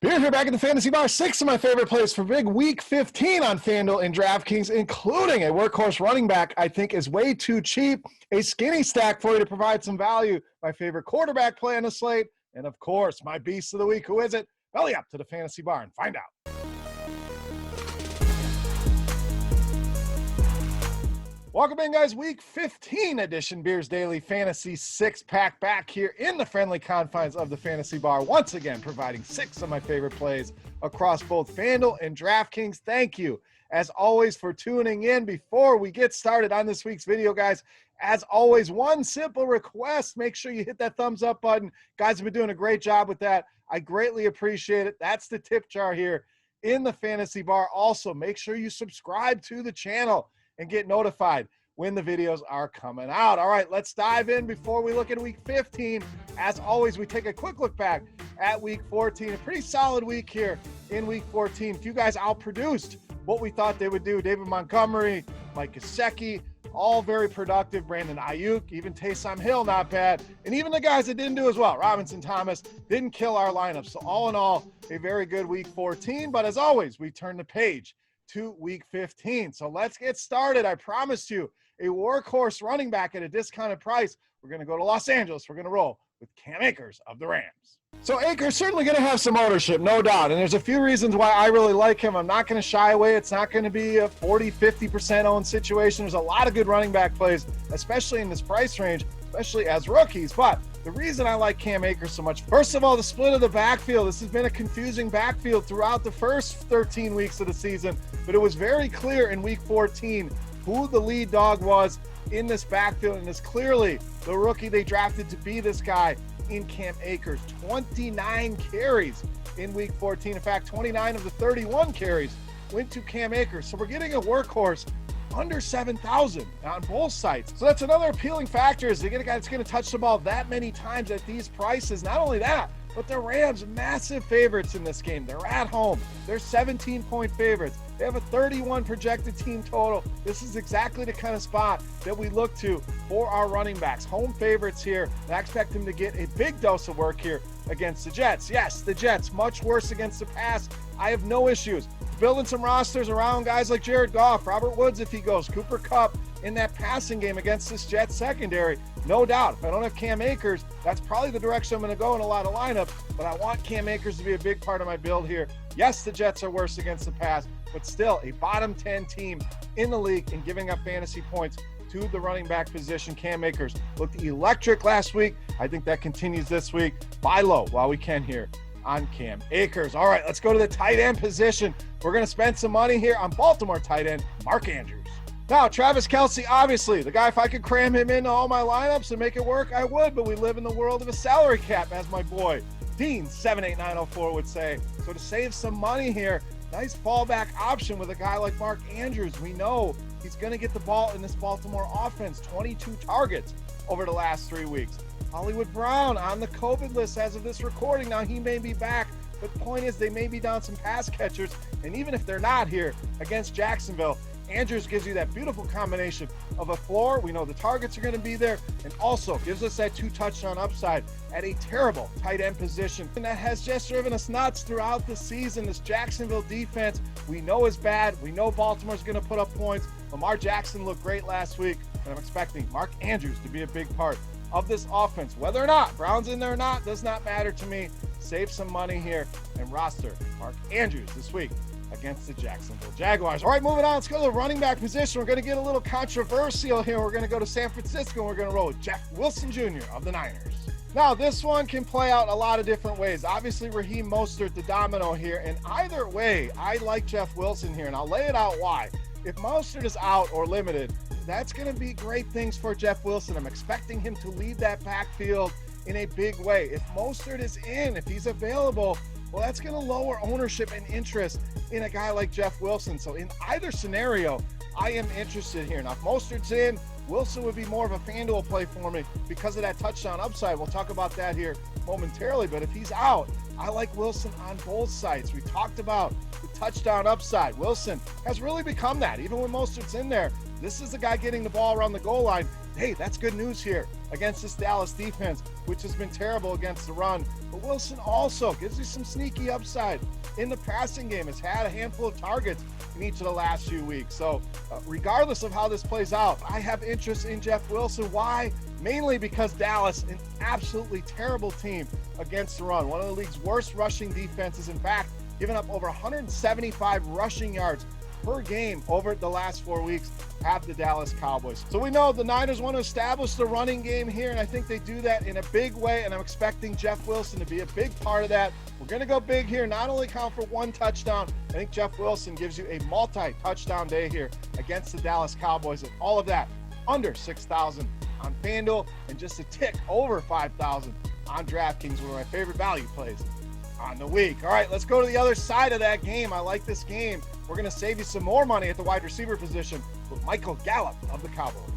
Beer here back at the Fantasy Bar. 6 of my favorite plays for big week 15 on FanDuel and DraftKings, including a workhorse running back I think is way too cheap, a skinny stack for you to provide some value, my favorite quarterback play on the slate, and of course, my beast of the week. Who is it? Belly up to the Fantasy Bar and find out. Welcome in, guys. Week 15 edition Beers Daily Fantasy 6-pack back here in the friendly confines of the Fantasy Bar. Once again, providing 6 of my favorite plays across both FanDuel and DraftKings. Thank you, as always, for tuning in. Before we get started on this week's video, guys, as always, one simple request. Make sure you hit that thumbs up button. Guys have been doing a great job with that. I greatly appreciate it. That's the tip jar here in the Fantasy Bar. Also, make sure you subscribe to the channel and get notified when the videos are coming out. All right, let's dive in before we look at week 15. As always, we take a quick look back at week 14. A pretty solid week here in week 14. A few guys outproduced what we thought they would do. David Montgomery, Mike Gesicki, all very productive. Brandon Ayuk, even Taysom Hill, not bad. And even the guys that didn't do as well, Robinson Thomas, didn't kill our lineup. So all in all, a very good week 14. But as always, we turn the page to week 15. So let's get started. I promised you a workhorse running back at a discounted price. We're going to go to Los Angeles. We're going to roll with Cam Akers of the Rams. So Akers certainly going to have some ownership, no doubt. And there's a few reasons why I really like him. I'm not going to shy away. It's not going to be a 40-50% owned situation. There's a lot of good running back plays, especially in this price range, especially as rookies. But the reason I like Cam Akers so much, first of all, the split of the backfield. This has been a confusing backfield throughout the first 13 weeks of the season, but it was very clear in week 14 who the lead dog was in this backfield, and it's clearly the rookie they drafted to be this guy in Cam Akers. 29 carries in week 14. In fact, 29 of the 31 carries went to Cam Akers. So we're getting a workhorse under 7,000 on both sides. So that's another appealing factor, is they get a guy that's going to touch the ball that many times at these prices. Not only that, but the Rams, massive favorites in this game. They're at home. They're 17-point favorites. They have a 31 projected team total. This is exactly the kind of spot that we look to for our running backs. Home favorites here. And I expect them to get a big dose of work here against the Jets. Yes, the Jets, much worse against the pass. I have no issues building some rosters around guys like Jared Goff, Robert Woods if he goes, Cooper Kupp in that passing game against this Jets secondary. No doubt. If I don't have Cam Akers, that's probably the direction I'm going to go in a lot of lineups, but I want Cam Akers to be a big part of my build here. Yes, the Jets are worse against the pass, but still a bottom 10 team in the league in giving up fantasy points to the running back position. Cam Akers looked electric last week. I think that continues this week. Buy low while we can here on Cam Akers. All right, let's go to the tight end position. We're going to spend some money here on Baltimore tight end Mark Andrews. Now, Travis Kelce, obviously, the guy, if I could cram him into all my lineups and make it work, I would, but we live in the world of a salary cap, as my boy Dean 78904 would say. So to save some money here, nice fallback option with a guy like Mark Andrews. We know he's going to get the ball in this Baltimore offense, 22 targets over the last 3 weeks. Hollywood Brown on the COVID list as of this recording. Now, he may be back, but the point is they may be down some pass catchers, and even if they're not here against Jacksonville, Andrews gives you that beautiful combination of a floor. We know the targets are going to be there, and also gives us that 2 touchdown upside at a terrible tight end position. And that has just driven us nuts throughout the season. This Jacksonville defense we know is bad. We know Baltimore's going to put up points. Lamar Jackson looked great last week, and I'm expecting Mark Andrews to be a big part of this offense. Whether or not Brown's in there or not does not matter to me. Save some money here and roster Mark Andrews this week against the Jacksonville Jaguars. All right, moving on. Let's go to the running back position. We're going to get a little controversial here. We're going to go to San Francisco, and we're going to roll with Jeff Wilson Jr. of the Niners. Now, this one can play out a lot of different ways. Obviously, Raheem Mostert, the domino here. And either way, I like Jeff Wilson here, and I'll lay it out why. If Mostert is out or limited, that's going to be great things for Jeff Wilson. I'm expecting him to lead that backfield in a big way. If Mostert is in, if he's available, well, that's going to lower ownership and interest in a guy like Jeff Wilson. So in either scenario, I am interested here. Now, if Mostert's in, Wilson would be more of a FanDuel play for me because of that touchdown upside. We'll talk about that here momentarily, but if he's out, I like Wilson on both sides. We talked about the touchdown upside. Wilson has really become that. Even when Mostert's in there, this is the guy getting the ball around the goal line. hey, that's good news here against this Dallas defense, which has been terrible against the run. But Wilson also gives you some sneaky upside in the passing game. Has had a handful of targets in each of the last few weeks. So regardless of how this plays out, I have interest in Jeff Wilson. Why? Mainly because Dallas, an absolutely terrible team against the run. One of the league's worst rushing defenses. In fact, giving up over 175 rushing yards per game over the last 4 weeks have the Dallas Cowboys. So we know the Niners want to establish the running game here, and I think they do that in a big way, and I'm expecting Jeff Wilson to be a big part of that. We're going to go big here, not only count for one touchdown. I think Jeff Wilson gives you a multi-touchdown day here against the Dallas Cowboys, and all of that under 6,000 on FanDuel and just a tick over 5,000 on DraftKings, one of my favorite value plays on the week. All right, let's go to the other side of that game. I like this game. We're going to save you some more money at the wide receiver position with Michael Gallup of the Cowboys.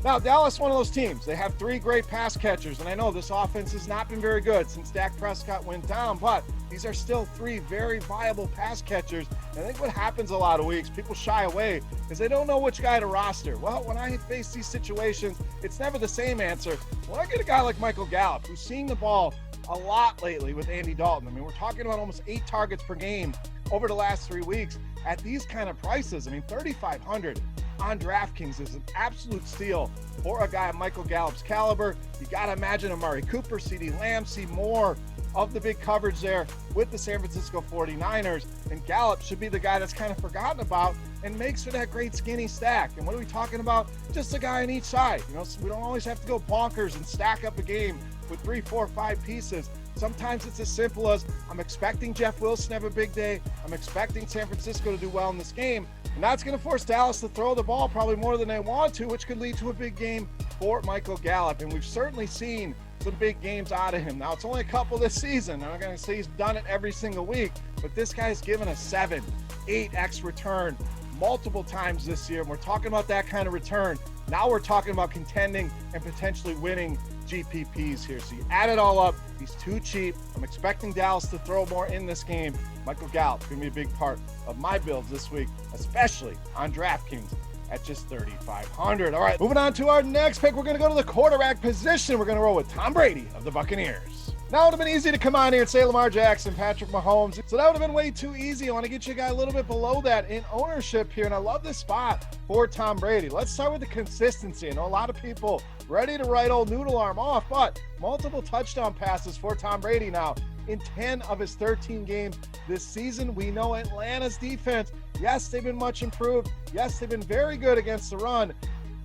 Now, Dallas, one of those teams. They have 3 great pass catchers, and I know this offense has not been very good since Dak Prescott went down, but these are still 3 very viable pass catchers. And I think what happens a lot of weeks, people shy away because they don't know which guy to roster. Well, when I face these situations, it's never the same answer. When I get a guy like Michael Gallup, who's seeing the ball a lot lately with Andy Dalton. I mean, we're talking about almost 8 targets per game over the last 3 weeks at these kind of prices. I mean, 3,500 on DraftKings is an absolute steal for a guy of Michael Gallup's caliber. You got to imagine Amari Cooper, CeeDee Lamb, see more of the big coverage there with the San Francisco 49ers. And Gallup should be the guy that's kind of forgotten about and makes for that great skinny stack. And what are we talking about? Just a guy on each side. You know, so we don't always have to go bonkers and stack up a game with 3, 4, 5 pieces. Sometimes it's as simple as I'm expecting Jeff Wilson to have a big day. I'm expecting San Francisco to do well in this game. And that's going to force Dallas to throw the ball probably more than they want to, which could lead to a big game for Michael Gallup. And we've certainly seen some big games out of him. Now, it's only a couple this season. I'm not going to say he's done it every single week, but this guy's given a 7, 8x return multiple times this year. And we're talking about that kind of return. Now we're talking about contending and potentially winning GPPs here. So you add it all up, he's too cheap. I'm expecting Dallas to throw more in this game. Michael Gallup is going to be a big part of my builds this week, especially on DraftKings at just 3,500. All right, moving on to our next pick. We're going to go to the quarterback position. We're going to roll with Tom Brady of the Buccaneers. Now, it would have been easy to come on here and say Lamar Jackson, Patrick Mahomes. So that would have been way too easy. I want to get you a guy a little bit below that in ownership here, and I love this spot for Tom Brady. Let's start with the consistency. I know a lot of people ready to write old Noodle Arm off, but multiple touchdown passes for Tom Brady now in 10 of his 13 games this season. We know Atlanta's defense, yes, they've been much improved. Yes, they've been very good against the run,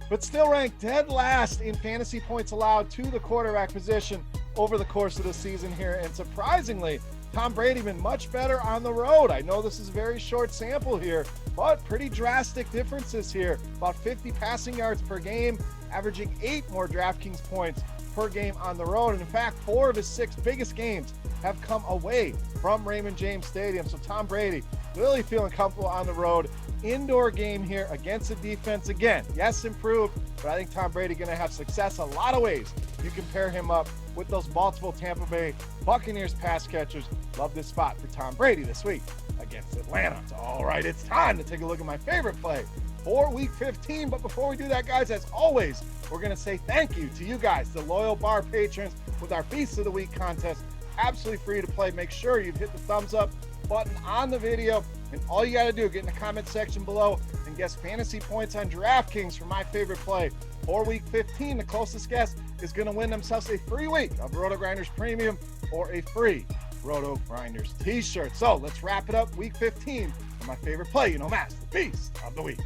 but still ranked dead last in fantasy points allowed to the quarterback position over the course of the season here. And surprisingly, Tom Brady been much better on the road. I know this is a very short sample here, but pretty drastic differences here. About 50 passing yards per game, averaging 8 more DraftKings points per game on the road. And in fact, 4 of his 6 biggest games have come away from Raymond James Stadium. So Tom Brady really feeling comfortable on the road. Indoor game here against the defense. Again, yes, improved, but I think Tom Brady going to have success a lot of ways. You can pair him up with those multiple Tampa Bay Buccaneers pass catchers. Love this spot for Tom Brady this week against Atlanta. So, all right, it's time to take a look at my favorite play for Week 15. But before we do that, guys, as always, we're going to say thank you to you guys, the loyal bar patrons, with our Feast of the Week contest. Absolutely free to play. Make sure you've hit the thumbs up button on the video, and all you got to do, get in the comment section below and guess fantasy points on DraftKings for my favorite play for Week 15. The closest guess is going to win themselves a free week of RotoGrinders Premium or a free RotoGrinders t-shirt. So let's wrap it up. Week 15 for my favorite play, you know, Mass, the Beast of the Week.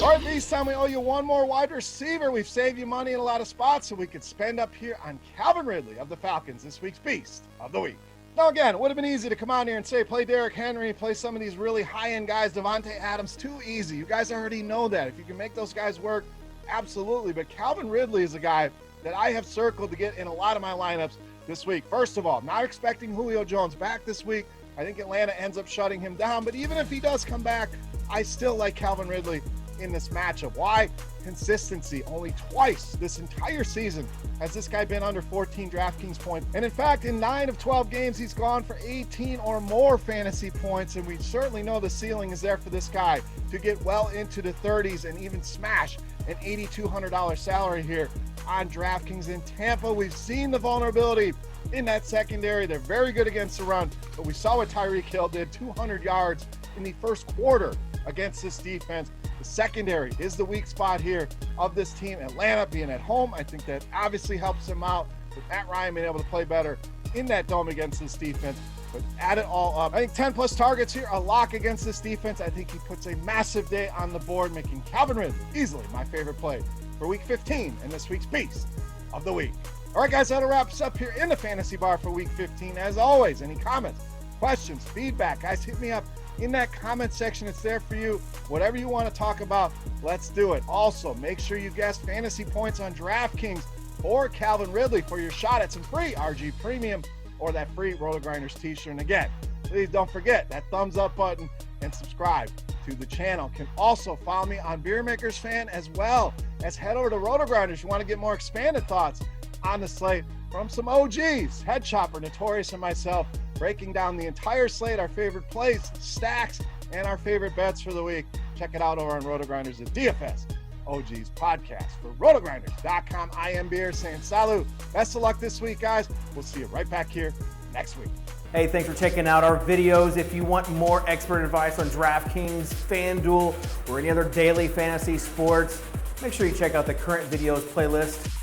All right, this time we owe you one more wide receiver. We've saved you money in a lot of spots so we could spend up here on Calvin Ridley of the Falcons, this week's Beast of the Week. Now, again, it would have been easy to come on here and say, play Derrick Henry, play some of these really high-end guys, Devontae Adams, too easy. You guys already know that. If you can make those guys work, absolutely. But Calvin Ridley is a guy that I have circled to get in a lot of my lineups this week. First of all, not expecting Julio Jones back this week. I think Atlanta ends up shutting him down. But even if he does come back, I still like Calvin Ridley in this matchup. Why? Consistency. Only twice this entire season has this guy been under 14 DraftKings points. And in fact, in 9 of 12 games, he's gone for 18 or more fantasy points. And we certainly know the ceiling is there for this guy to get well into the 30s and even smash an $8,200 salary here on DraftKings. In Tampa, we've seen the vulnerability in that secondary. They're very good against the run, but we saw what Tyreek Hill did, 200 yards in the first quarter against this defense. The secondary is the weak spot here of this team. Atlanta being at home, I think that obviously helps them out, with Matt Ryan being able to play better in that dome against this defense. But add it all up, I think 10 plus targets here, a lock against this defense. I think he puts a massive day on the board, making Calvin Ridley easily my favorite play for week 15 and this week's Beast of the Week. All right, guys, that'll wrap us up here in the Fantasy Bar for week 15. As always, any comments, questions, feedback, guys, hit me up in that comment section. It's there for you. Whatever you want to talk about, let's do it. Also, make sure you guess fantasy points on DraftKings for Calvin Ridley for your shot at some free RG Premium or that free RotoGrinders t-shirt. And again, please don't forget that thumbs up button and subscribe to the channel. Can also follow me on Beermakersfan, as well as head over to RotoGrinders if you want to get more expanded thoughts on the slate from some OGs, Head Chopper, Notorious, and myself, breaking down the entire slate, our favorite plays, stacks, and our favorite bets for the week. Check it out over on RotoGrinders, the DFS OGs podcast. For RotoGrinders.com, I am Beer saying salut. Best of luck this week, guys. We'll see you right back here next week. Hey, thanks for checking out our videos. If you want more expert advice on DraftKings, FanDuel, or any other daily fantasy sports, make sure you check out the current videos playlist